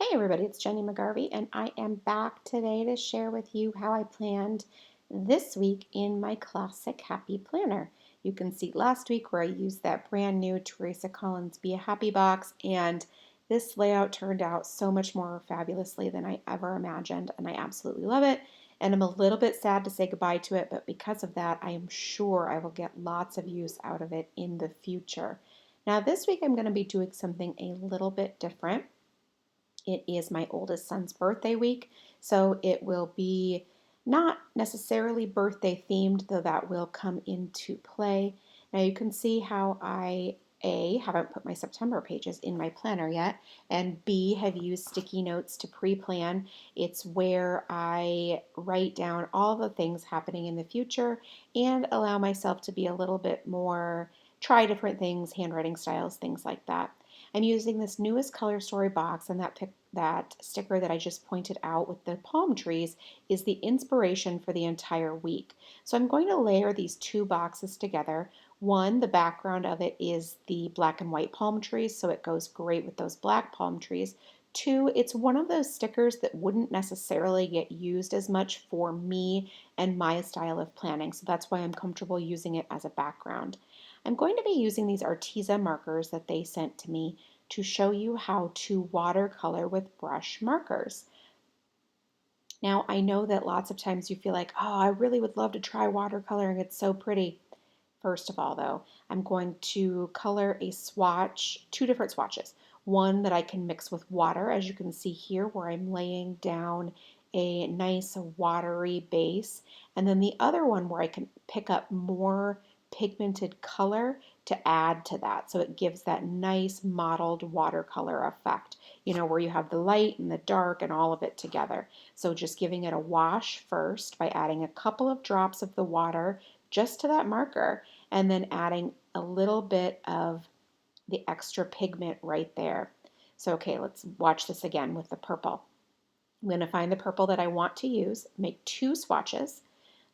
Hey everybody, it's Jenny McGarvey, and I am back today to share with you how I planned this week in my classic Happy Planner. You can see last week where I used that brand new Teresa Collins Be a Happy box, and this layout turned out so much more fabulously than I ever imagined, and I absolutely love it. And I'm a little bit sad to say goodbye to it, but because of that, I am sure I will get lots of use out of it in the future. Now, this week I'm going to be doing something a little bit different. It is my oldest son's birthday week, so it will be not necessarily birthday themed, though that will come into play. Now you can see how I haven't put my September pages in my planner yet, and B, have used sticky notes to pre-plan. It's where I write down all the things happening in the future and allow myself to be a little bit more, try different things, handwriting styles, things like that. I'm using this newest Color Story box, and that sticker that I just pointed out with the palm trees is the inspiration for the entire week. So I'm going to layer these two boxes together. One, the background of it is the black and white palm trees, so it goes great with those black palm trees. Two, it's one of those stickers that wouldn't necessarily get used as much for me and my style of planning, so that's why I'm comfortable using it as a background. I'm going to be using these Arteza markers that they sent to me to show you how to watercolor with brush markers. Now, I know that lots of times you feel like, oh, I really would love to try watercoloring. It's so pretty. First of all, though, I'm going to color a swatch, two different swatches. One that I can mix with water, as you can see here, where I'm laying down a nice watery base. And then the other one where I can pick up more pigmented color to add to that. So it gives that nice mottled watercolor effect, where you have the light and the dark and all of it together. So just giving it a wash first by adding a couple of drops of the water just to that marker, and then adding a little bit of the extra pigment right there. So, okay, let's watch this again with the purple. I'm going to find the purple that I want to use, make two swatches.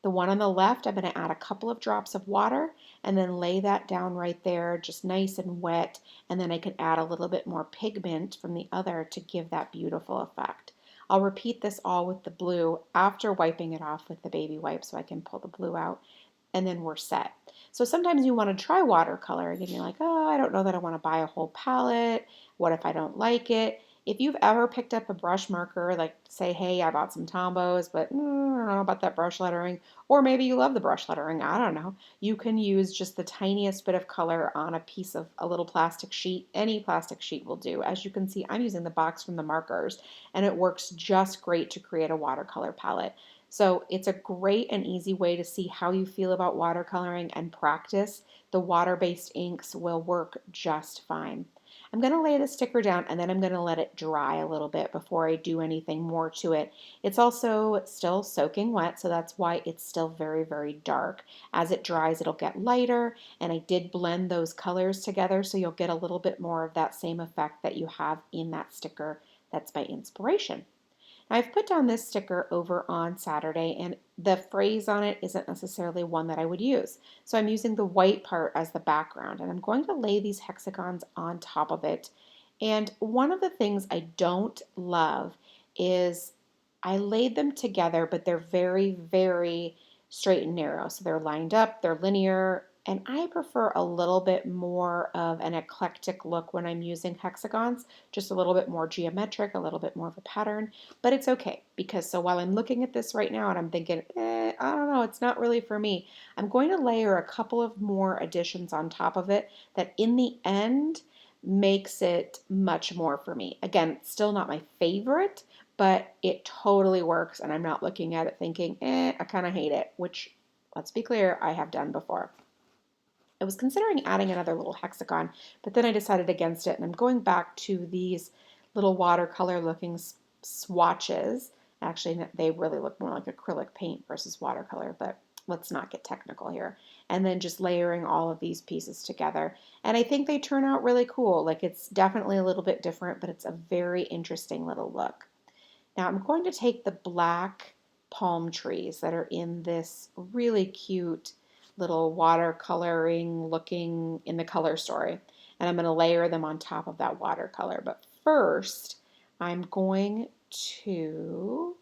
The one on the left, I'm going to add a couple of drops of water and then lay that down right there, just nice and wet. And then I can add a little bit more pigment from the other to give that beautiful effect. I'll repeat this all with the blue after wiping it off with the baby wipe so I can pull the blue out, and then we're set. So sometimes you want to try watercoloring and you're like, oh, I don't know that I want to buy a whole palette. What if I don't like it? If you've ever picked up a brush marker, like say, hey, I bought some Tombos, but I don't know about that brush lettering, or maybe you love the brush lettering, I don't know. You can use just the tiniest bit of color on a piece of a little plastic sheet. Any plastic sheet will do. As you can see, I'm using the box from the markers, and it works just great to create a watercolor palette. So it's a great and easy way to see how you feel about watercoloring and practice. The water-based inks will work just fine. I'm going to lay the sticker down and then I'm going to let it dry a little bit before I do anything more to it. It's also still soaking wet, so that's why it's still very, very dark. As it dries, it'll get lighter, and I did blend those colors together, so you'll get a little bit more of that same effect that you have in that sticker that's by inspiration. I've put down this sticker over on Saturday, and the phrase on it isn't necessarily one that I would use. So I'm using the white part as the background, and I'm going to lay these hexagons on top of it. And one of the things I don't love is I laid them together, but they're very, very straight and narrow. So they're lined up, they're linear, and I prefer a little bit more of an eclectic look when I'm using hexagons, just a little bit more geometric, a little bit more of a pattern. But it's okay, because so while I'm looking at this right now and I'm thinking, I don't know, it's not really for me, I'm going to layer a couple of more additions on top of it that in the end makes it much more for me. Again, still not my favorite, but it totally works, and I'm not looking at it thinking, I kind of hate it, which, let's be clear, I have done before. I was considering adding another little hexagon, but then I decided against it, and I'm going back to these little watercolor looking swatches. Actually, they really look more like acrylic paint versus watercolor, but let's not get technical here. And then just layering all of these pieces together. And I think they turn out really cool. Like, it's definitely a little bit different, but it's a very interesting little look. Now I'm going to take the black palm trees that are in this really cute little watercoloring looking in the color story, and I'm going to layer them on top of that watercolor. But first, I'm going to,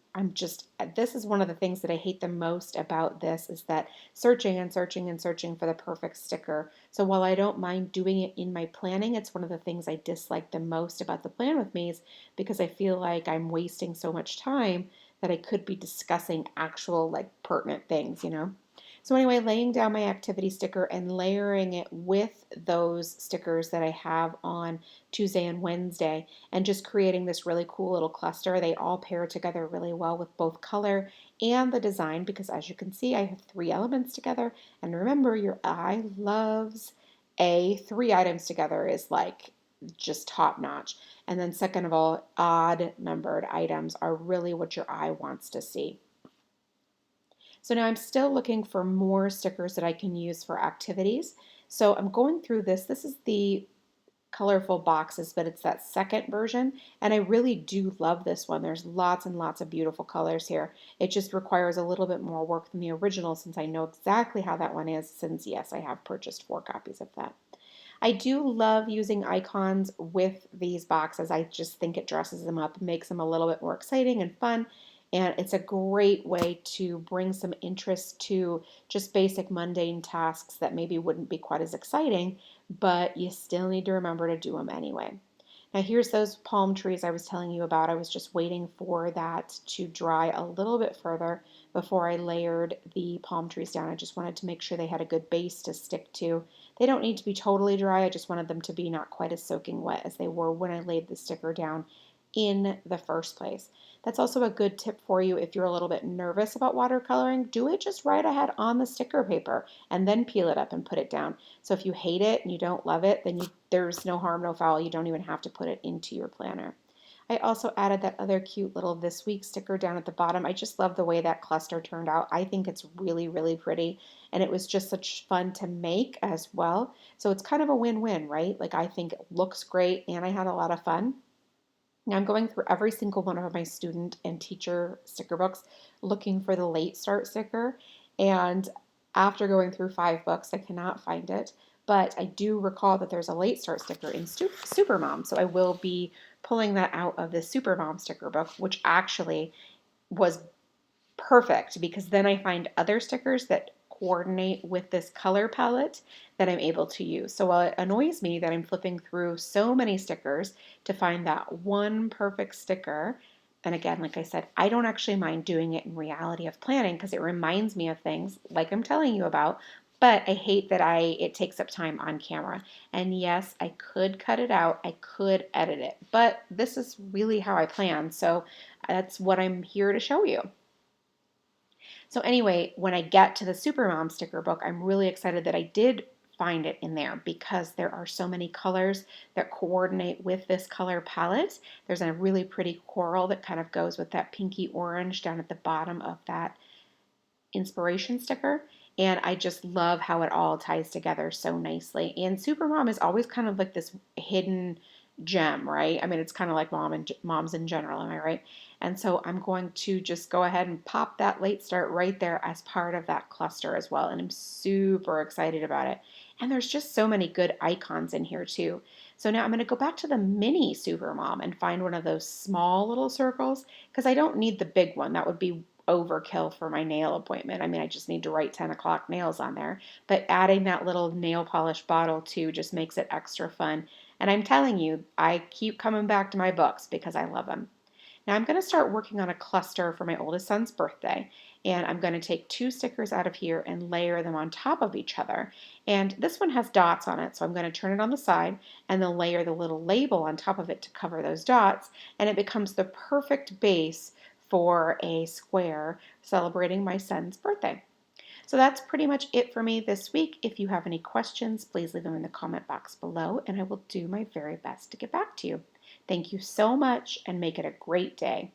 this is one of the things that I hate the most about this is that searching and searching and searching for the perfect sticker. So while I don't mind doing it in my planning, it's one of the things I dislike the most about the Plan With Me's because I feel like I'm wasting so much time that I could be discussing actual like pertinent things, you know? So anyway, laying down my activity sticker and layering it with those stickers that I have on Tuesday and Wednesday and just creating this really cool little cluster. They all pair together really well with both color and the design because as you can see, I have 3 elements together. And remember, your eye loves 3 items together is like just top notch. And then second of all, odd numbered items are really what your eye wants to see. So now I'm still looking for more stickers that I can use for activities. So I'm going through this. This is the colorful boxes, but it's that second version. And I really do love this one. There's lots and lots of beautiful colors here. It just requires a little bit more work than the original since I know exactly how that one is since yes, I have purchased 4 copies of that. I do love using icons with these boxes. I just think it dresses them up, makes them a little bit more exciting and fun. And it's a great way to bring some interest to just basic mundane tasks that maybe wouldn't be quite as exciting, but you still need to remember to do them anyway. Now here's those palm trees I was telling you about. I was just waiting for that to dry a little bit further before I layered the palm trees down. I just wanted to make sure they had a good base to stick to. They don't need to be totally dry. I just wanted them to be not quite as soaking wet as they were when I laid the sticker down in the first place. That's also a good tip for you if you're a little bit nervous about watercoloring. Do it just right ahead on the sticker paper and then peel it up and put it down. So if you hate it and you don't love it, then there's no harm, no foul. You don't even have to put it into your planner. I also added that other cute little this week sticker down at the bottom. I just love the way that cluster turned out. I think it's really, really pretty. And it was just such fun to make as well. So it's kind of a win-win, right? Like I think it looks great and I had a lot of fun. Now I'm going through every single one of my student and teacher sticker books looking for the late start sticker. And after going through 5 books, I cannot find it. But I do recall that there's a late start sticker in Supermom. So I will be pulling that out of the Supermom sticker book, which actually was perfect because then I find other stickers that coordinate with this color palette that I'm able to use. So while it annoys me that I'm flipping through so many stickers to find that one perfect sticker, and again, like I said, I don't actually mind doing it in reality of planning because it reminds me of things like I'm telling you about, but I hate that it takes up time on camera. And yes, I could cut it out, I could edit it, but this is really how I plan. So that's what I'm here to show you. So anyway, when I get to the Supermom sticker book, I'm really excited that I did find it in there because there are so many colors that coordinate with this color palette. There's a really pretty coral that kind of goes with that pinky orange down at the bottom of that inspiration sticker. And I just love how it all ties together so nicely. And Supermom is always kind of like this hidden gem, right? I mean, it's kind of like moms in general, am I right? And so I'm going to just go ahead and pop that late start right there as part of that cluster as well. And I'm super excited about it. And there's just so many good icons in here too. So now I'm going to go back to the mini Supermom and find one of those small little circles because I don't need the big one. That would be overkill for my nail appointment. I mean, I just need to write 10 o'clock nails on there. But adding that little nail polish bottle too just makes it extra fun. And I'm telling you, I keep coming back to my books because I love them. Now I'm going to start working on a cluster for my oldest son's birthday. And I'm going to take 2 stickers out of here and layer them on top of each other. And this one has dots on it, so I'm going to turn it on the side and then layer the little label on top of it to cover those dots. And it becomes the perfect base for a square celebrating my son's birthday. So that's pretty much it for me this week. If you have any questions, please leave them in the comment box below and I will do my very best to get back to you. Thank you so much and make it a great day.